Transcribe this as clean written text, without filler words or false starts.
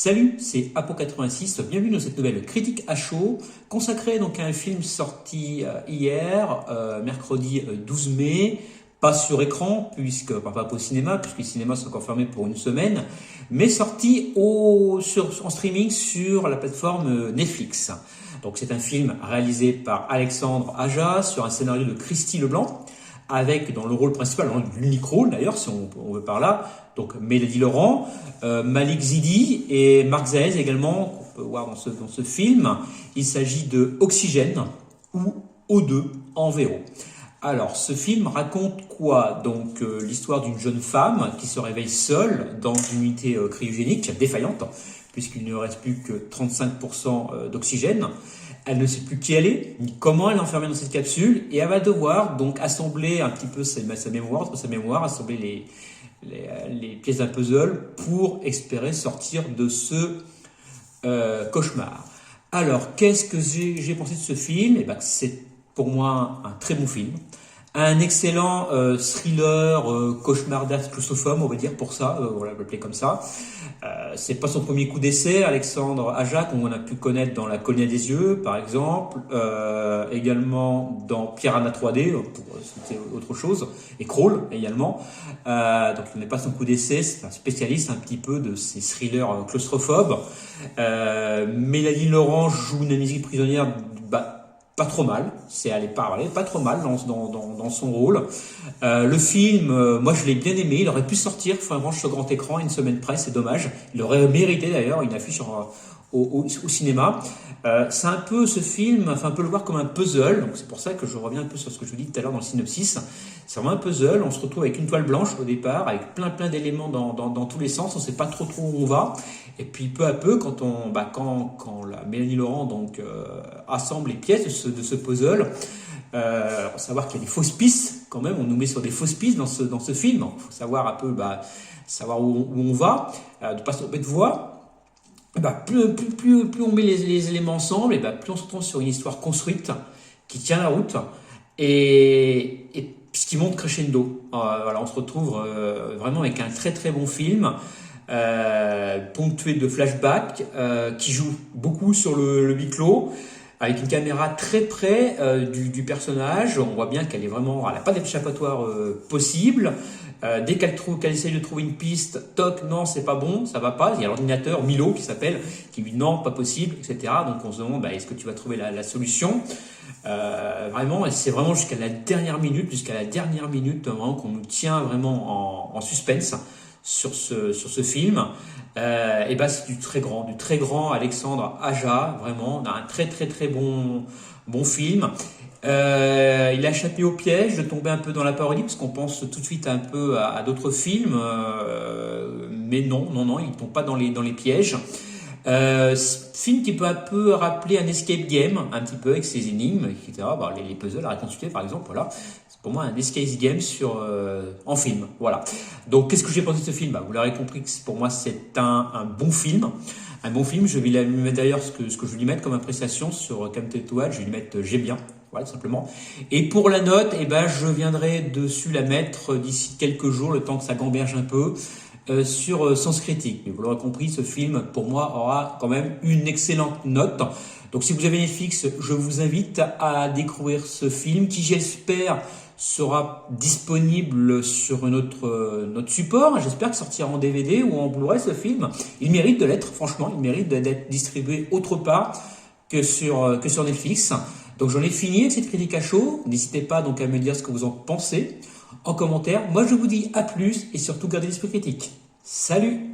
Salut, c'est Apo86, bienvenue dans cette nouvelle critique à chaud, consacrée donc à un film sorti hier, mercredi 12 mai, pas sur écran, pas au cinéma, puisque les cinémas sont encore fermés pour une semaine, mais sorti en streaming sur la plateforme Netflix. Donc c'est un film réalisé par Alexandre Aja sur un scénario de Christy Leblanc, avec dans le rôle principal, l'unique rôle d'ailleurs, si on veut par là, donc Mélodie Laurent, Malik Zidi et Marc Zaez également, qu'on peut voir dans ce film. Il s'agit de Oxygène ou O2 en VO. Alors, ce film raconte quoi? Donc, l'histoire d'une jeune femme qui se réveille seule dans une unité cryogénique défaillante, puisqu'il ne reste plus que 35% d'oxygène. Elle ne sait plus qui elle est, ni comment elle est enfermée dans cette capsule, et elle va devoir donc assembler un petit peu sa mémoire, assembler les pièces d'un puzzle pour espérer sortir de ce cauchemar. Alors, qu'est-ce que j'ai pensé de ce film? Eh ben, c'est pour moi un très bon film. Un excellent thriller, cauchemardesque, claustrophobe, on va dire pour ça, voilà, je l'appeler comme ça. C'est pas son premier coup d'essai, Alexandre Aja, qu'on a pu connaître dans La Colline des yeux, par exemple, également dans Piranha 3D, c'était autre chose, et Crawl également. Donc il n'est pas son coup d'essai, c'est un spécialiste un petit peu de ces thrillers claustrophobes. Mélanie Laurent joue une amnésie prisonnière, pas trop mal, pas trop mal dans son rôle. Le film, moi je l'ai bien aimé, il aurait pu sortir vraiment sur grand écran à une semaine près, c'est dommage. Il aurait mérité d'ailleurs une affiche au cinéma. C'est un peu ce film, enfin on peut le voir comme un puzzle, donc c'est pour ça que je reviens un peu sur ce que je vous dis tout à l'heure dans le synopsis. C'est vraiment un puzzle, on se retrouve avec une toile blanche au départ, avec plein d'éléments dans tous les sens, on ne sait pas trop où on va. Et puis peu à peu, quand la Mélanie Laurent assemble les pièces de ce puzzle, on va savoir qu'il y a des fausses pistes quand même. On nous met sur des fausses pistes dans ce film. Il faut savoir un peu, savoir où on va, de pas se tromper de voie. Plus on met les éléments ensemble, plus on se retrouve sur une histoire construite qui tient la route et ce qui monte crescendo. Voilà, on se retrouve vraiment avec un très très bon film. Ponctué de flashbacks qui joue beaucoup sur le huis clos avec une caméra très près du personnage. On voit bien qu'elle n'a pas d'échappatoire possible. Dès qu'elle essaye de trouver une piste, toc, non, c'est pas bon, ça va pas. Il y a l'ordinateur Milo qui lui dit non, pas possible, etc. Donc on se demande, est-ce que tu vas trouver la solution? Vraiment, c'est vraiment jusqu'à la dernière minute vraiment qu'on nous tient vraiment en suspense sur ce film. C'est du très grand Alexandre Aja, vraiment, un très très très bon film. Il a échappé au piège de tomber un peu dans la parodie parce qu'on pense tout de suite un peu à d'autres films, mais non, il tombe pas dans les pièges. Film qui peut un peu rappeler un escape game, un petit peu avec ses énigmes, etc. Les puzzles à reconstituer par exemple, voilà. C'est pour moi un escape game en film, voilà. Donc qu'est-ce que j'ai pensé de ce film? Vous l'aurez compris que pour moi c'est un bon film. Un bon film, je vais lui mettre d'ailleurs ce que je vais lui mettre comme appréciation sur Camtasia, je vais lui mettre j'ai bien, voilà tout simplement. Et pour la note, je viendrai dessus la mettre d'ici quelques jours, le temps que ça gamberge un peu. Sur Sens Critique. Mais vous l'aurez compris, ce film, pour moi, aura quand même une excellente note. Donc si vous avez Netflix, je vous invite à découvrir ce film qui, j'espère, sera disponible sur notre support. J'espère qu'il sortira en DVD ou en Blu-ray, ce film. Il mérite de l'être, franchement. Il mérite d'être distribué autre part que sur Netflix. Donc j'en ai fini avec cette critique à chaud. N'hésitez pas donc à me dire ce que vous en pensez en commentaire. Moi, je vous dis à plus et surtout gardez l'esprit critique. Salut!